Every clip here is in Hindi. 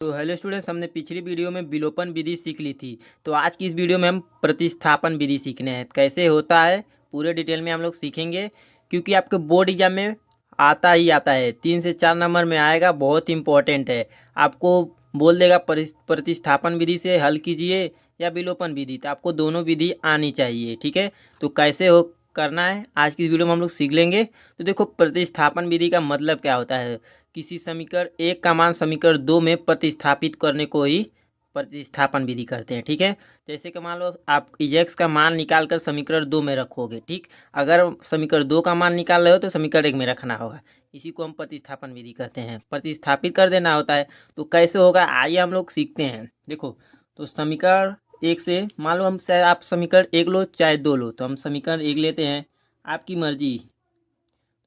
तो हेलो स्टूडेंट्स, हमने पिछली वीडियो में विलोपन विधि सीख ली थी। तो आज की इस वीडियो में हम प्रतिस्थापन विधि सीखने हैं। कैसे होता है पूरे डिटेल में हम लोग सीखेंगे, क्योंकि आपके बोर्ड एग्जाम में आता ही आता है, 3 से 4 नंबर में आएगा। बहुत इंपॉर्टेंट है। आपको बोल देगा प्रतिस्थापन विधि से हल कीजिए या विलोपन विधि, तो आपको दोनों विधि आनी चाहिए। ठीक है, तो कैसे हो करना है आज की इस वीडियो में हम लोग सीख लेंगे। तो देखो, प्रतिस्थापन विधि का मतलब क्या होता है। किसी समीकरण एक का मान समीकरण दो में प्रतिस्थापित करने को ही प्रतिस्थापन विधि करते हैं। ठीक है, जैसे कि मान लो आप x का मान निकाल कर समीकरण दो में रखोगे। ठीक, अगर समीकरण दो का मान निकाल रहे हो तो समीकरण एक में रखना होगा। इसी को हम प्रतिस्थापन विधि कहते हैं, प्रतिस्थापित कर देना होता है। तो कैसे होगा आइए हम लोग सीखते हैं। देखो, तो समीकरण एक से मान लो हम चाहे आप समीकरण एक लो चाहे दो लो, तो हम समीकरण एक लेते हैं, आपकी मर्जी।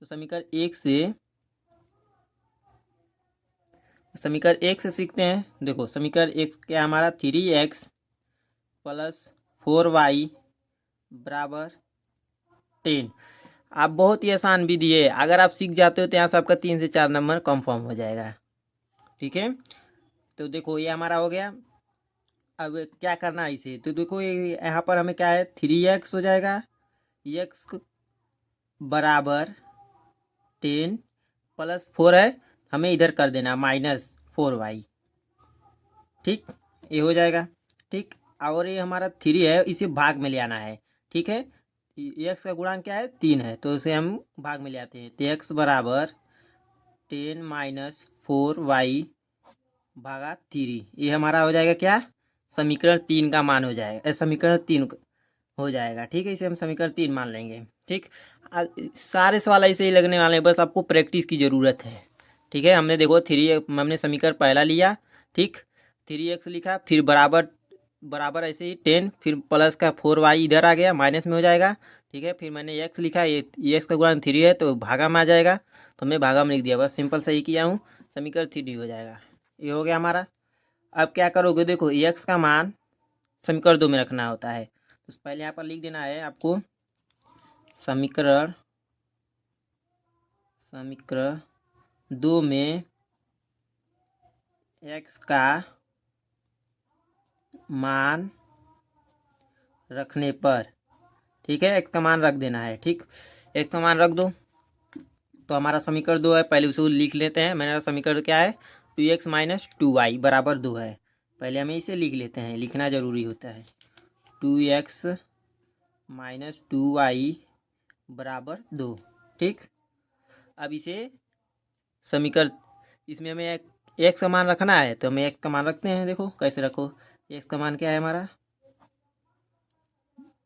तो समीकरण एक से सीखते हैं। देखो, समीकरण एक क्या हमारा 3x + 4y = 10। आप बहुत ही आसान विधि है, अगर आप सीख जाते हो तो यहाँ से आपका 3 से 4 नंबर कंफर्म हो जाएगा। ठीक है, तो देखो ये हमारा हो गया। अब क्या करना है इसे, तो देखो ये यहाँ पर हमें क्या है, 3x हो जाएगा, x = 10 + 4 है, हमें इधर कर देना -4y। ठीक, ये हो जाएगा। ठीक, और ये हमारा 3 है, इसे भाग में ले आना है। ठीक है, एक्स का गुणांक क्या है, 3 है, तो इसे हम भाग में ले आते हैं। तो x = 10 - 4y / 3, ये हमारा हो जाएगा क्या, समीकरण 3 का मान हो जाएगा, समीकरण 3 हो जाएगा। ठीक है, इसे हम समीकरण 3 मान लेंगे। ठीक, सारे सवाल ऐसे ही लगने वाले हैं, बस आपको प्रैक्टिस की ज़रूरत है। ठीक है, हमने देखो हमने समीकरण पहला लिया। ठीक, 3x लिखा, फिर बराबर बराबर ऐसे ही 10, फिर प्लस का 4y इधर आ गया, माइनस में हो जाएगा। ठीक है, फिर मैंने x लिखा, ये x का गुणांक 3 है तो भागा में आ जाएगा, तो मैं भागा में लिख दिया, बस सिंपल सही किया हूँ, समीकरण 3 हो जाएगा। ये हो गया हमारा। अब क्या करोगे, देखो x का मान समीकरण 2 में रखना होता है, तो पहले यहाँ पर लिख देना है आपको, समीकरण 2 में x का मान रखने पर, ठीक है, x का मान रख देना है। ठीक, x का मान रख दो, तो हमारा समीकरण 2 है, पहले उसे लिख लेते हैं। मेरा समीकरण क्या है, 2x - 2y = 2 है। पहले हमें इसे लिख लेते हैं, लिखना ज़रूरी होता है। 2x - 2y = 2। ठीक, अब इसे समीकरण, इसमें हमें x का मान रखना है, तो हमें x का मान रखते हैं। देखो कैसे रखो, x का मान क्या है हमारा,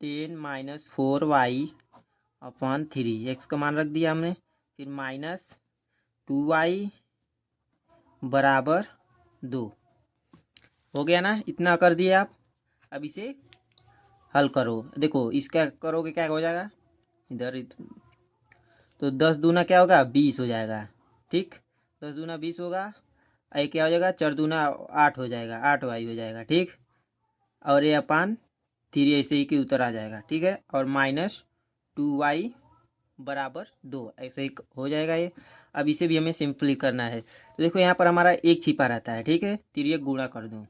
10 - 4y/3, x का मान रख दिया हमने। फिर -2y = 2 हो गया ना, इतना कर दिए आप। अब इसे हल करो, देखो इसका करोगे क्या हो जाएगा, इधर तो 10 दूना क्या होगा, 20 हो जाएगा। ठीक, 10 दूना 20 होगा, ये क्या हो जाएगा, 4 दूना 8 हो जाएगा, 8y हो जाएगा। ठीक, और ये अपान 3 ऐसे ही कि उतर आ जाएगा। ठीक है, और -2y = 2 ऐसे ही हो जाएगा ये। अब इसे भी हमें सिंपली करना है, तो देखो यहाँ पर हमारा एक छिपा रहता है। ठीक है, तिर्यक गुणा कर दूँ,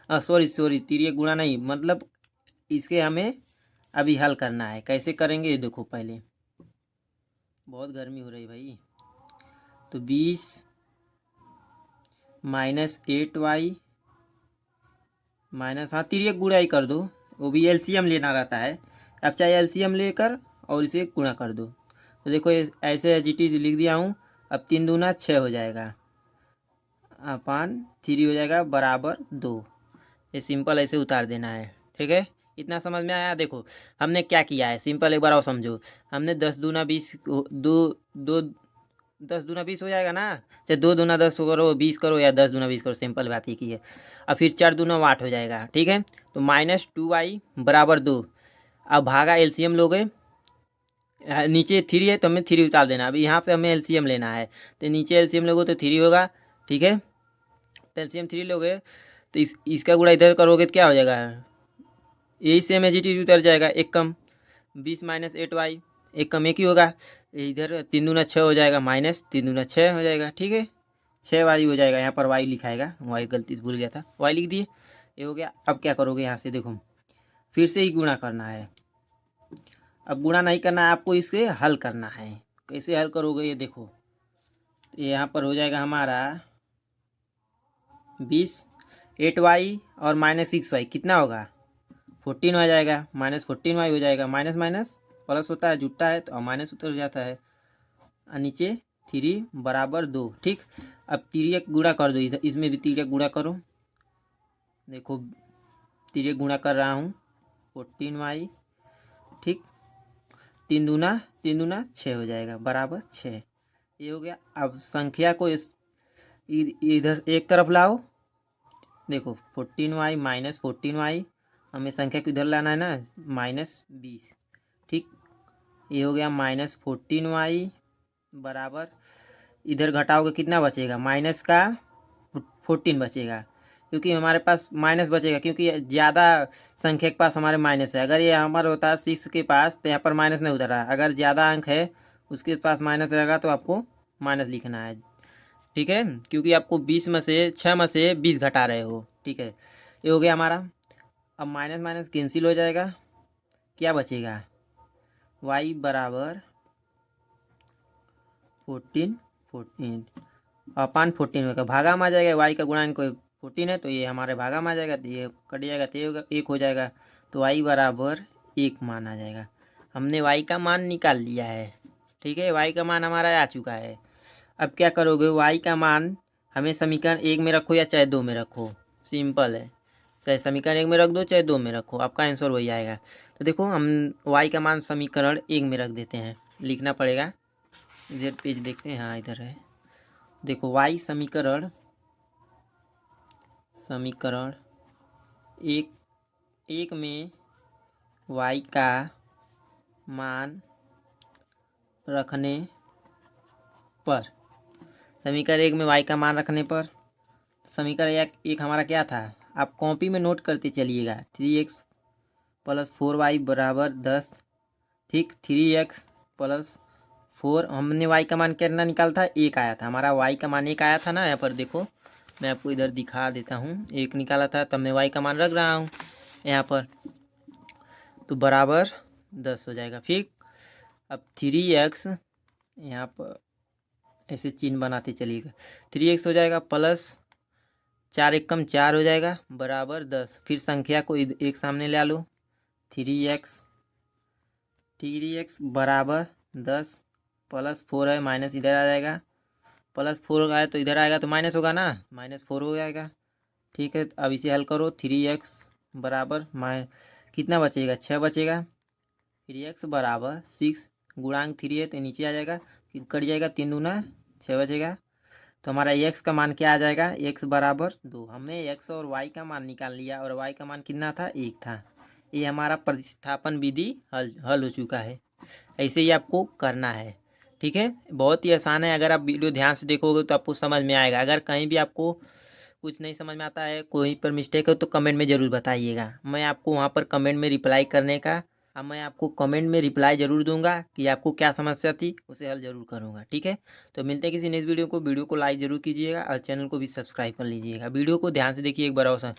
सॉरी तिर्यक गुणा नहीं, मतलब इसके हमें अभी हल करना है। कैसे करेंगे ये देखो, पहले बहुत गर्मी हो रही भाई। तो 20 - 8y माइनस, हाँ तिर्यक गुणा ही कर दो, वो भी एलसीएम लेना रहता है। अब चाहे एलसीएम लेकर और इसे गुणा कर दो, तो देखो ऐसे एज इट इज लिख दिया हूँ। अब 3 दूना 6 हो जाएगा, अपान 3 हो जाएगा बराबर 2। ये सिंपल ऐसे उतार देना है। ठीक है, इतना समझ में आया। देखो हमने क्या किया है, सिंपल एक बार और समझो। हमने 10 दूना 20, दो 10 दूना 20 हो जाएगा ना, चाहे 2 दूना 10 करो, 20 करो, या 10 दूना 20 करो, सिंपल बात ही की है। अब फिर 4 दूना 8 हो जाएगा। ठीक है, तो -2y = 2। अब भागा एलसीएम लोगे, नीचे 3 है तो हमें 3 उतार देना। अभी यहाँ पे हमें एलसीएम लेना है, तो नीचे एलसीएम लोगे तो 3 होगा। ठीक है, तो एलसीएम 3 लोगे, तो इसका गुणा इधर करोगे तो क्या हो जाएगा, यही सेम एज इट इज उतर जाएगा। एक कम 20 - 8y, एक कम एक ही होगा, इधर 3 दूना 6 हो जाएगा, -3 दूना 6 हो जाएगा। ठीक है, 6y हो जाएगा। यहाँ पर y लिखाएगा, y गलती से भूल गया था, y लिख दिए, ये हो गया। अब क्या करोगे, यहाँ से देखो फिर से ही गुणा करना है। अब गुणा नहीं करना है आपको, इसके हल करना है। कैसे हल करोगे ये देखो, ये यहाँ पर हो जाएगा हमारा 20, 8y और -6y कितना होगा, 14 आ जाएगा। -14y हो जाएगा, माइनस माइनस प्लस होता है, जुटता है तो और माइनस उतर जाता है, और नीचे 3 बराबर 2। ठीक, अब तिर्यक गुणा कर दो, इधर इसमें भी तिर्यक गुणा करो। देखो तिर्यक गुणा कर रहा हूँ, 14y, ठीक, 3 दूना 6 हो जाएगा, बराबर 6। ये हो गया। अब संख्या को इधर एक तरफ लाओ, देखो 14y माइनस 14y, हमें संख्या को इधर लाना है ना, -20। ठीक, ये हो गया -14y बराबर, इधर घटाओगे कितना बचेगा, माइनस का 14 बचेगा, क्योंकि हमारे पास माइनस बचेगा, क्योंकि ज़्यादा संख्या के पास हमारे माइनस है। अगर ये हमारा होता है 6 के पास तो यहाँ पर माइनस नहीं उतरा, अगर ज़्यादा अंक है उसके पास माइनस रहेगा तो आपको माइनस लिखना है। ठीक है, क्योंकि आपको 20 में से 6 में से 20 घटा रहे हो। ठीक है, ये हो गया हमारा। अब माइनस माइनस कैंसिल हो जाएगा, क्या बचेगा, y बराबर 14 अपान 14 होगा, भागा में आ जाएगा, y का गुणांक कोई 14 है तो ये हमारे भागा में आ जाएगा, तो ये कट जाएगा तो ये होगा 1 हो जाएगा, तो y बराबर 1 मान आ जाएगा। हमने y का मान निकाल लिया है। ठीक है, y का मान हमारा आ चुका है। अब क्या करोगे, y का मान हमें समीकरण 1 में रखो या चाहे 2 में रखो, सिंपल है, चाहे समीकरण 1 में रख दो चाहे 2 में रखो, आपका आंसर वही आएगा। तो देखो हम y का मान समीकरण 1 में रख देते हैं, लिखना पड़ेगा, इधर पेज देखते हैं, हाँ इधर है। देखो y समीकरण एक में y का मान रखने पर, समीकरण 1 में y का मान रखने पर, समीकरण एक हमारा क्या था, आप कॉपी में नोट करते चलिएगा, 3x + 4y बराबर 10। ठीक, 3x + 4, हमने y का मान कितना निकाला था, 1 आया था, हमारा y का मान 1 आया था ना। यहाँ पर देखो मैं आपको इधर दिखा देता हूँ, 1 निकाला था, तब मैं y का मान रख रहा हूँ यहाँ पर, तो बराबर 10 हो जाएगा। फिर अब 3x, यहाँ पर ऐसे चिन्ह बनाते चलिएगा, 3x हो जाएगा प्लस 4 एकम 4 हो जाएगा, बराबर 10। फिर संख्या को एक सामने ले लो, 3x बराबर 10 + 4 है, माइनस इधर आ जाएगा, +4 आया तो इधर आएगा तो माइनस होगा ना, -4 हो जाएगा। ठीक है, अब इसे हल करो, 3x बराबर कितना बचेगा, 6 बचेगा, 3x बराबर 6, गुणांक 3 है तो नीचे आ जाएगा, कट जाएगा, 3 दूना 6 बचेगा, तो हमारा x का मान क्या आ जाएगा, x बराबर 2। हमने x और y का मान निकाल लिया, और y का मान कितना था, 1 था। ये हमारा प्रतिस्थापन विधि हल हो चुका है। ऐसे ही आपको करना है। ठीक है, बहुत ही आसान है, अगर आप वीडियो ध्यान से देखोगे तो आपको समझ में आएगा। अगर कहीं भी आपको कुछ नहीं समझ में आता है, कोई पर मिस्टेक हो तो कमेंट में ज़रूर बताइएगा, मैं आपको वहाँ पर कमेंट में रिप्लाई करने का, मैं आपको कमेंट में रिप्लाई ज़रूर दूंगा कि आपको क्या समस्या थी, उसे हल ज़रूर करूँगा। ठीक है, तो मिलते हैं किसी नेक्स्ट वीडियो को लाइक ज़रूर कीजिएगा और चैनल को भी सब्सक्राइब कर लीजिएगा। वीडियो को ध्यान से देखिए एक बार और